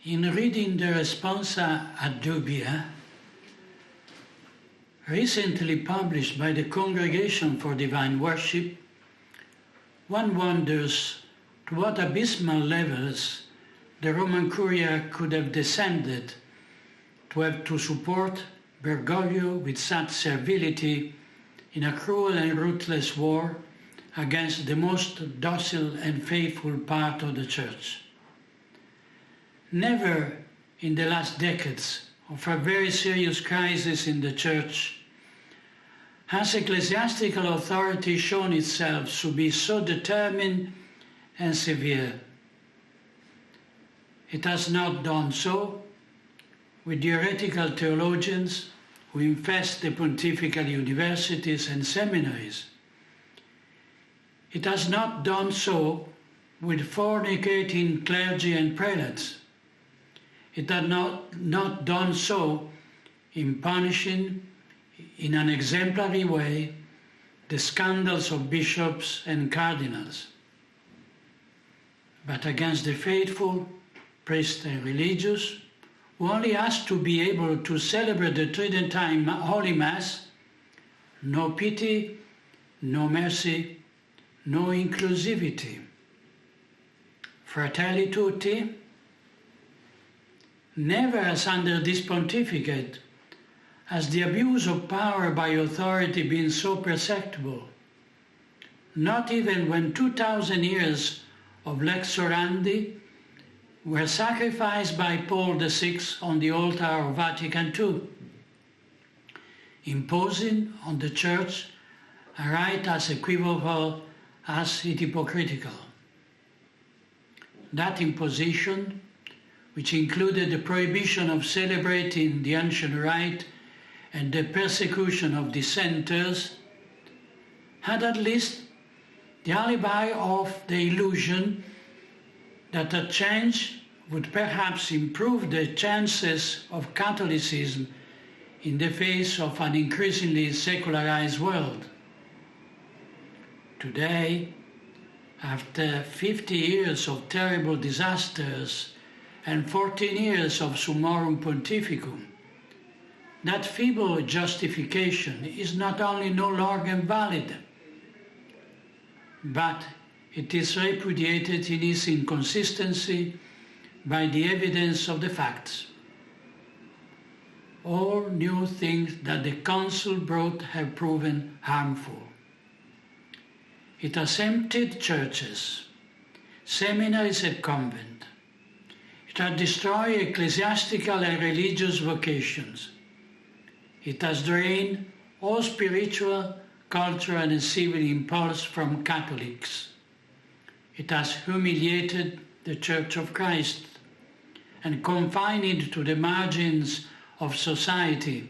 In reading the Responsa ad Dubia, recently published by the Congregation for Divine Worship, one wonders to what abysmal levels the Roman Curia could have descended to have to support Bergoglio with such servility in a cruel and ruthless war against the most docile and faithful part of the Church. Never in the last decades of a very serious crisis in the Church has ecclesiastical authority shown itself to be so determined and severe. It has not done so with the heretical theologians who infest the pontifical universities and seminaries. It has not done so with fornicating clergy and prelates. It has not done so in punishing in an exemplary way the scandals of bishops and cardinals. But against the faithful, priests and religious, who only ask to be able to celebrate the Tridentine Holy Mass, no pity, no mercy, no inclusivity. Fratelli tutti, never as under this pontificate has the abuse of power by authority been so perceptible, not even when 2,000 years of lex orandi were sacrificed by Paul VI on the altar of Vatican II, imposing on the Church a right as equivocal as it hypocritical. That imposition, which included the prohibition of celebrating the ancient rite and the persecution of dissenters, had at least the alibi of the illusion that a change would perhaps improve the chances of Catholicism in the face of an increasingly secularized world. Today, after 50 years of terrible disasters and 14 years of Summorum Pontificum, that feeble justification is not only no longer valid, but it is repudiated in its inconsistency by the evidence of the facts. All new things that the Council brought have proven harmful. It has emptied churches, seminaries and convents. It has destroyed ecclesiastical and religious vocations. It has drained all spiritual, cultural and civil impulse from Catholics. It has humiliated the Church of Christ and confined it to the margins of society,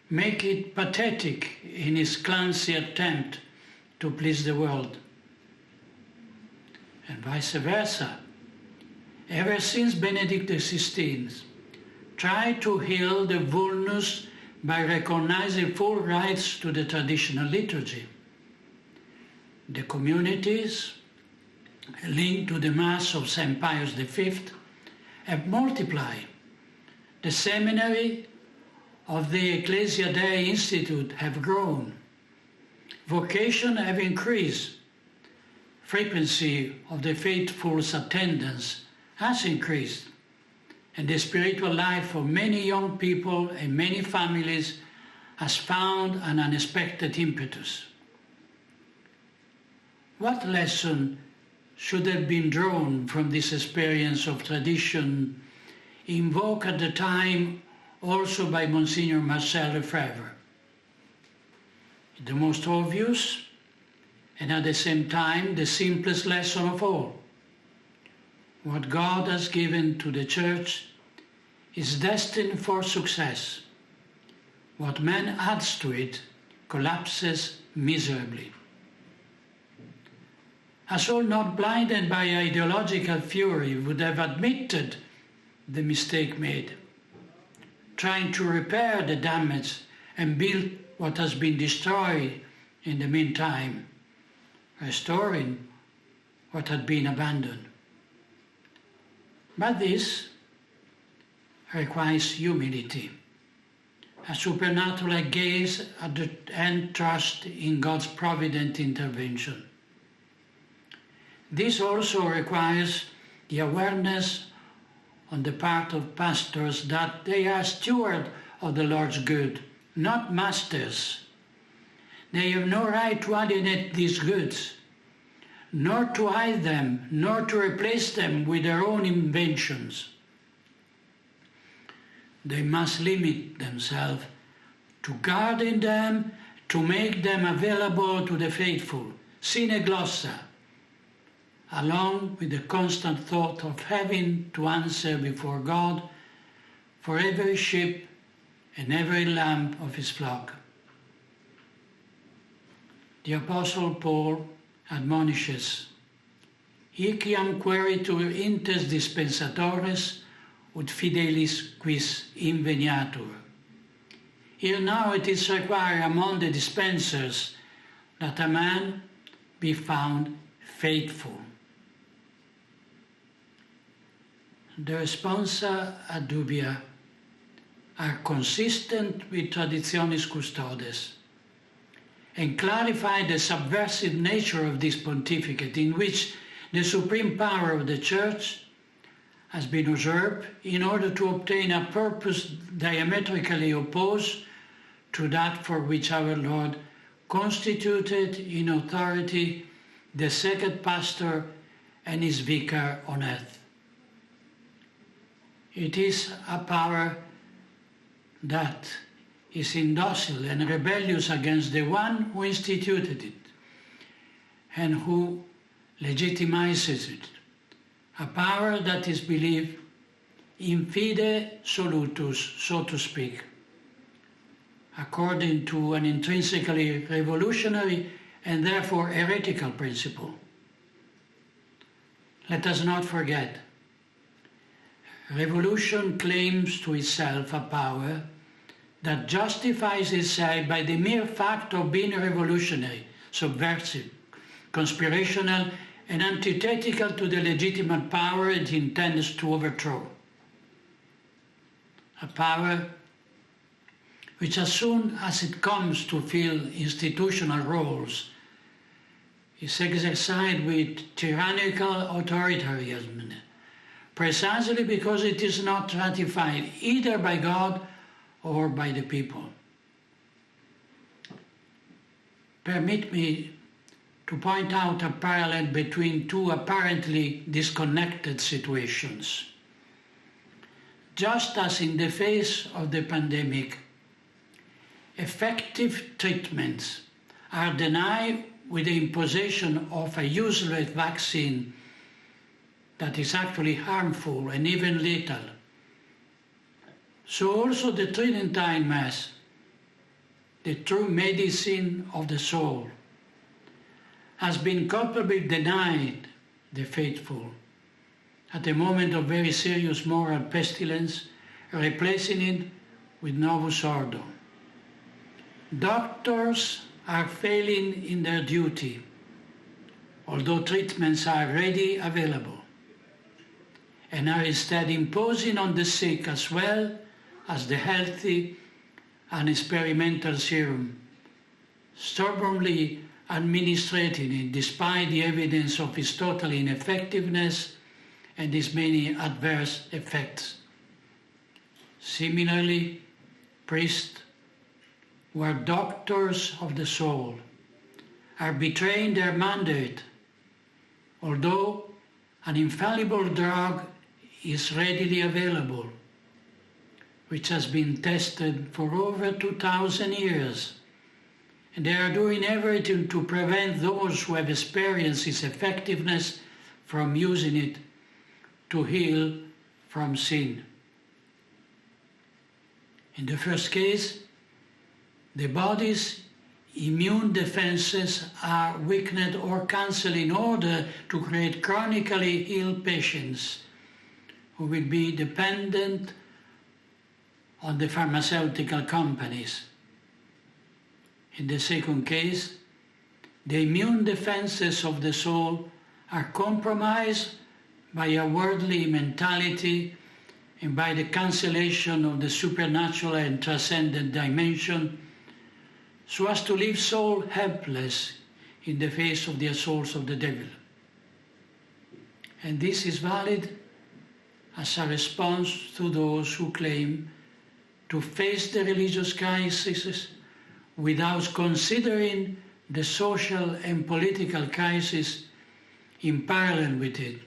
make it pathetic in its clumsy attempt to please the world. And vice versa. Ever since Benedict XVI tried to heal the vulnus by recognizing full rights to the traditional liturgy, the communities linked to the Mass of St. Pius V have multiplied. The seminary of the Ecclesia Dei Institute have grown. Vocation have increased. Frequency of the faithful's attendance has increased. And the spiritual life of many young people and many families has found an unexpected impetus. What lesson should have been drawn from this experience of tradition, invoked at the time also by Monsignor Marcel Lefebvre? The most obvious, and at the same time the simplest lesson of all. What God has given to the Church is destined for success. What man adds to it collapses miserably. As all not blinded by ideological fury would have admitted the mistake made, trying to repair the damage and build what has been destroyed in the meantime, restoring what had been abandoned. But this requires humility, a supernatural gaze and trust in God's provident intervention. This also requires the awareness on the part of pastors that they are stewards of the Lord's good, not masters. They have no right to alienate these goods, nor to hide them, nor to replace them with their own inventions. They must limit themselves to guarding them, to make them available to the faithful, sine glossa, along with the constant thought of having to answer before God for every sheep and every lamb of his flock. The Apostle Paul admonishes, "Iciam queritur intes dispensatores ut fidelis quis inveniatur." Here now it is required among the dispensers that a man be found faithful. The responsa ad dubia are consistent with traditionis custodes and clarify the subversive nature of this pontificate, in which the supreme power of the Church has been usurped in order to obtain a purpose diametrically opposed to that for which our Lord constituted in authority the second pastor and his vicar on earth. It is a power that is indocile and rebellious against the one who instituted it and who legitimizes it, a power that is believed in fide solutus, so to speak, according to an intrinsically revolutionary and therefore heretical principle. Let us not forget, revolution claims to itself a power that justifies itself by the mere fact of being revolutionary, subversive, conspirational, and antithetical to the legitimate power it intends to overthrow. A power which, as soon as it comes to fill institutional roles, is exercised with tyrannical authoritarianism, precisely because it is not ratified either by God or by the people. Permit me to point out a parallel between two apparently disconnected situations. Just as in the face of the pandemic, effective treatments are denied with the imposition of a useless vaccine that is actually harmful and even lethal, so also the Tridentine Mass, the true medicine of the soul, has been culpably denied the faithful at a moment of very serious moral pestilence, replacing it with Novus Ordo. Doctors are failing in their duty, although treatments are readily available, and are instead imposing on the sick as well as the healthy an experimental serum, stubbornly administrating it despite the evidence of its total ineffectiveness and its many adverse effects. Similarly, priests, who are doctors of the soul, are betraying their mandate, although an infallible drug is readily available, which has been tested for over 2,000 years, and they are doing everything to prevent those who have experienced its effectiveness from using it to heal from sin. In the first case, the body's immune defenses are weakened or cancelled in order to create chronically ill patients who will be dependent on the pharmaceutical companies. In the second case, the immune defenses of the soul are compromised by a worldly mentality and by the cancellation of the supernatural and transcendent dimension, so as to leave soul helpless in the face of the assaults of the devil. And this is valid as a response to those who claim to face the religious crisis without considering the social and political crisis in parallel with it,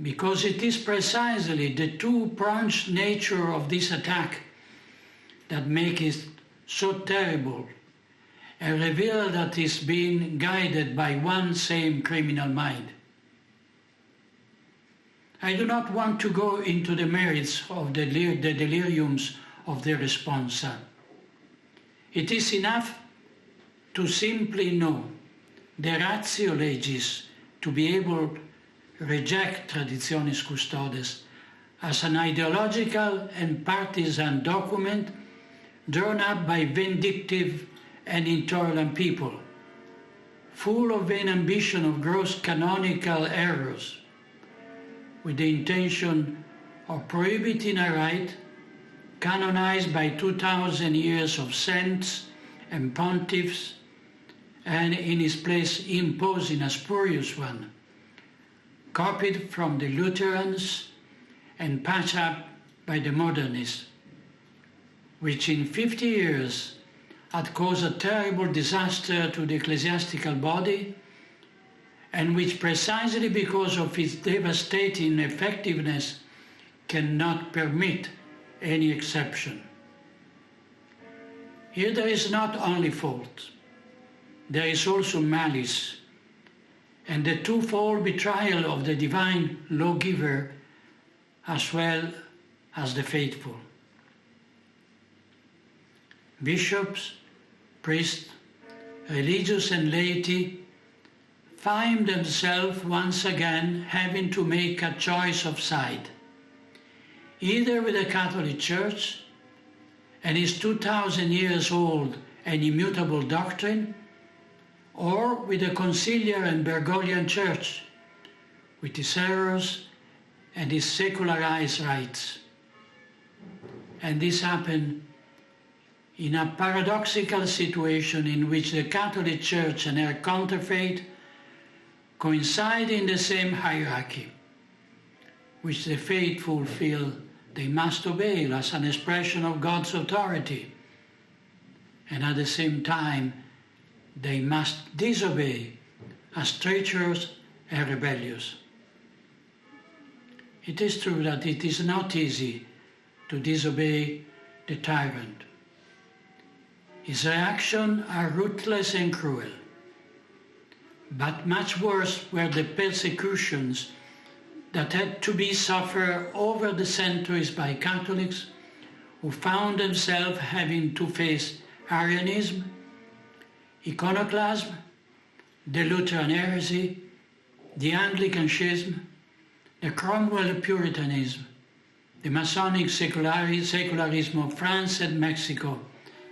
because it is precisely the two-pronged nature of this attack that make it so terrible and reveal that it is being guided by one same criminal mind. I do not want to go into the merits of the deliriums of the responsa. It is enough to simply know the ratio legis to be able to reject Traditionis Custodes as an ideological and partisan document drawn up by vindictive and intolerant people, full of vain ambition of gross canonical errors, with the intention of prohibiting a rite canonized by 2,000 years of saints and pontiffs, and in its place imposing a spurious one, copied from the Lutherans and patched up by the modernists, which in 50 years had caused a terrible disaster to the ecclesiastical body, and which precisely because of its devastating effectiveness cannot permit any exception. Here there is not only fault, there is also malice, and the twofold betrayal of the divine lawgiver as well as the faithful. Bishops, priests, religious and laity find themselves once again having to make a choice of side, either with the Catholic Church and its 2,000 years old and immutable doctrine, or with the Conciliar and Bergoglian Church, with its errors and its secularized rites. And this happened in a paradoxical situation in which the Catholic Church and her counterfeit coincide in the same hierarchy, which the faithful feel they must obey as an expression of God's authority, and at the same time they must disobey as treacherous and rebellious. It is true that it is not easy to disobey the tyrant. His reactions are ruthless and cruel, but much worse were the persecutions that had to be suffered over the centuries by Catholics who found themselves having to face Arianism, iconoclasm, the Lutheran heresy, the Anglican schism, the Cromwell Puritanism, the Masonic secularism of France and Mexico,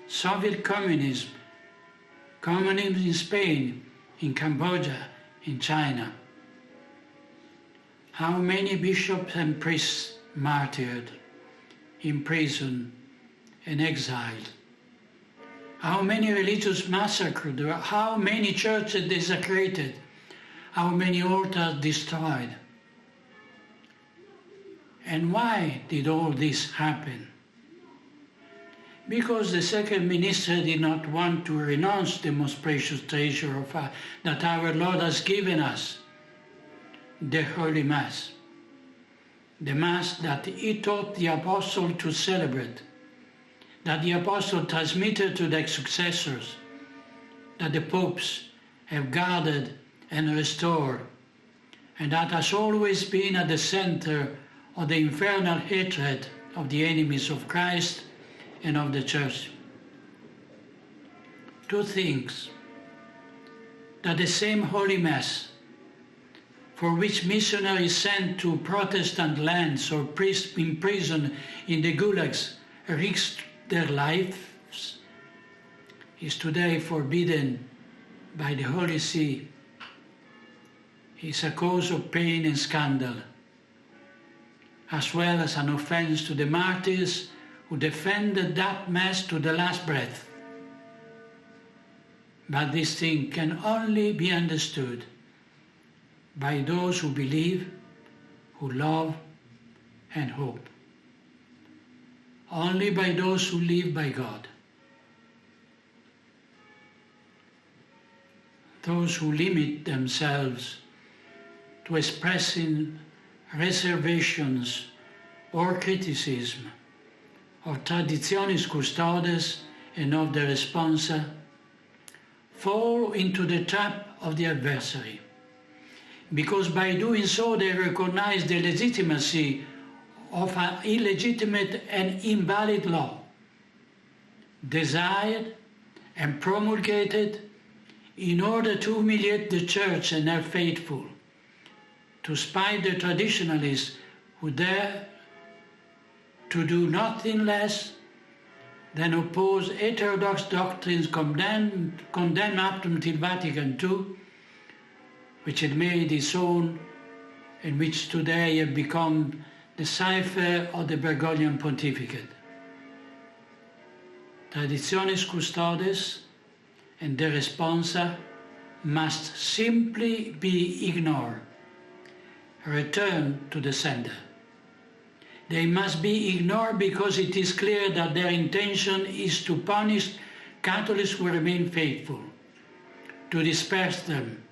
Soviet communism, communism in Spain, in Cambodia, in China. How many bishops and priests martyred, imprisoned, and exiled? How many religious massacred? How many churches desecrated? How many altars destroyed? And why did all this happen? Because the second minister did not want to renounce the most precious treasure that our Lord has given us, the Holy Mass. The Mass that he taught the apostle to celebrate, that the apostle transmitted to their successors, that the popes have guarded and restored, and that has always been at the center of the infernal hatred of the enemies of Christ and of the Church. Two things: that the same Holy Mass, for which missionaries sent to Protestant lands or priests imprisoned in the gulags risked their lives, is today forbidden by the Holy See, is a cause of pain and scandal. as well as an offense to the martyrs who defended that Mass to the last breath. But this thing can only be understood by those who believe, who love, and hope. Only by those who live by God. Those who limit themselves to expressing reservations or criticism of traditionis custodes and of the responsa fall into the trap of the adversary, because by doing so they recognize the legitimacy of an illegitimate and invalid law, desired and promulgated in order to humiliate the Church and her faithful, to spite the traditionalists who dare to do nothing less than oppose heterodox doctrines condemned up until Vatican II, which had made its own and which today have become the cipher of the Bergoglian pontificate. Traditionis custodes and the responsa must simply be ignored, returned to the sender. They must be ignored because it is clear that their intention is to punish Catholics who remain faithful, to disperse them,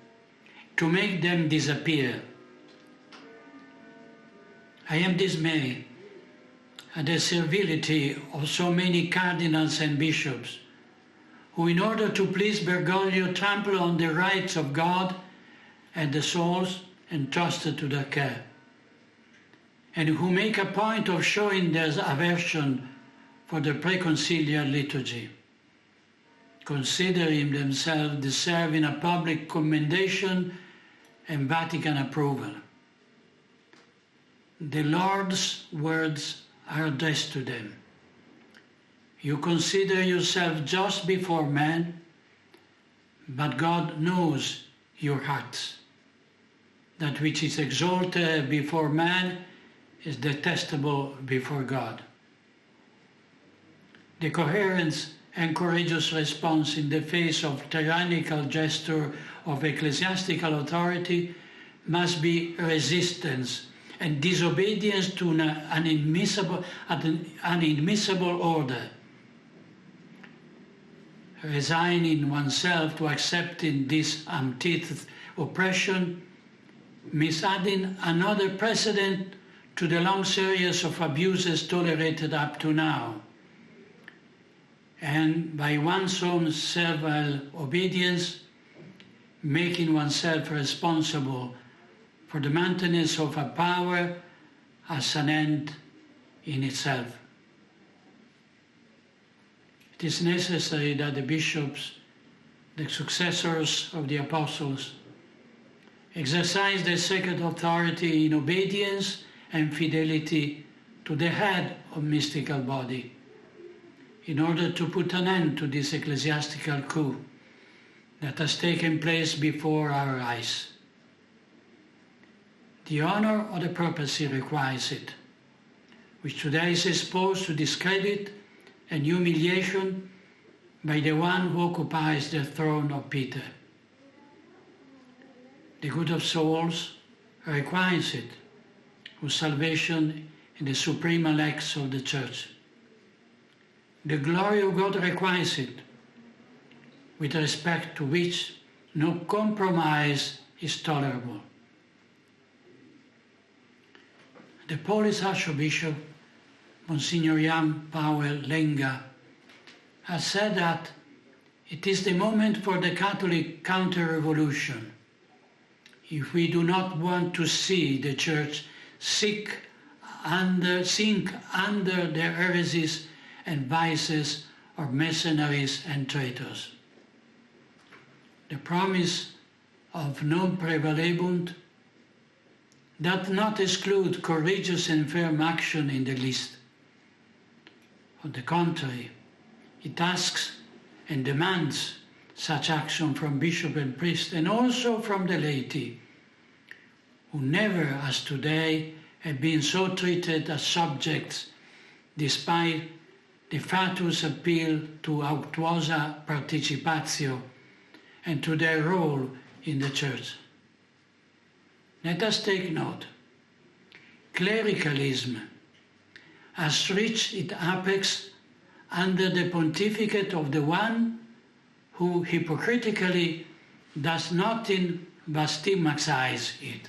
to make them disappear. I am dismayed at the servility of so many cardinals and bishops who, in order to please Bergoglio, trample on the rights of God and the souls entrusted to their care, and who make a point of showing their aversion for the preconciliar liturgy, considering themselves deserving a public commendation and Vatican approval. The Lord's words are addressed to them. You consider yourself just before man, but God knows your hearts. That which is exalted before man is detestable before God. The coherent and courageous response in the face of tyrannical gesture of ecclesiastical authority must be resistance and disobedience to an inadmissible order. Resigning oneself to accepting this umpteenth oppression means adding another precedent to the long series of abuses tolerated up to now. And by one's own servile obedience, making oneself responsible for the maintenance of a power as an end in itself. It is necessary that the bishops, the successors of the apostles, exercise their sacred authority in obedience and fidelity to the head of mystical body, in order to put an end to this ecclesiastical coup that has taken place before our eyes. The honor of the papacy requires it, which today is exposed to discredit and humiliation by the one who occupies the throne of Peter. The good of souls requires it, whose salvation in the supreme elects of the Church. The glory of God requires it, with respect to which no compromise is tolerable. The Polish Archbishop, Monsignor Jan Paweł Lenga, has said that it is the moment for the Catholic counter-revolution if we do not want to see the Church sink under the heresies and vices of mercenaries and traitors. The promise of non praevalebunt does not exclude courageous and firm action in the least. On the contrary, it asks and demands such action from bishop and priest, and also from the laity, who never, as today, have been so treated as subjects despite the fatuous appeal to auctuosa participatio and to their role in the Church. Let us take note. Clericalism has reached its apex under the pontificate of the one who hypocritically does nothing but stigmatize it.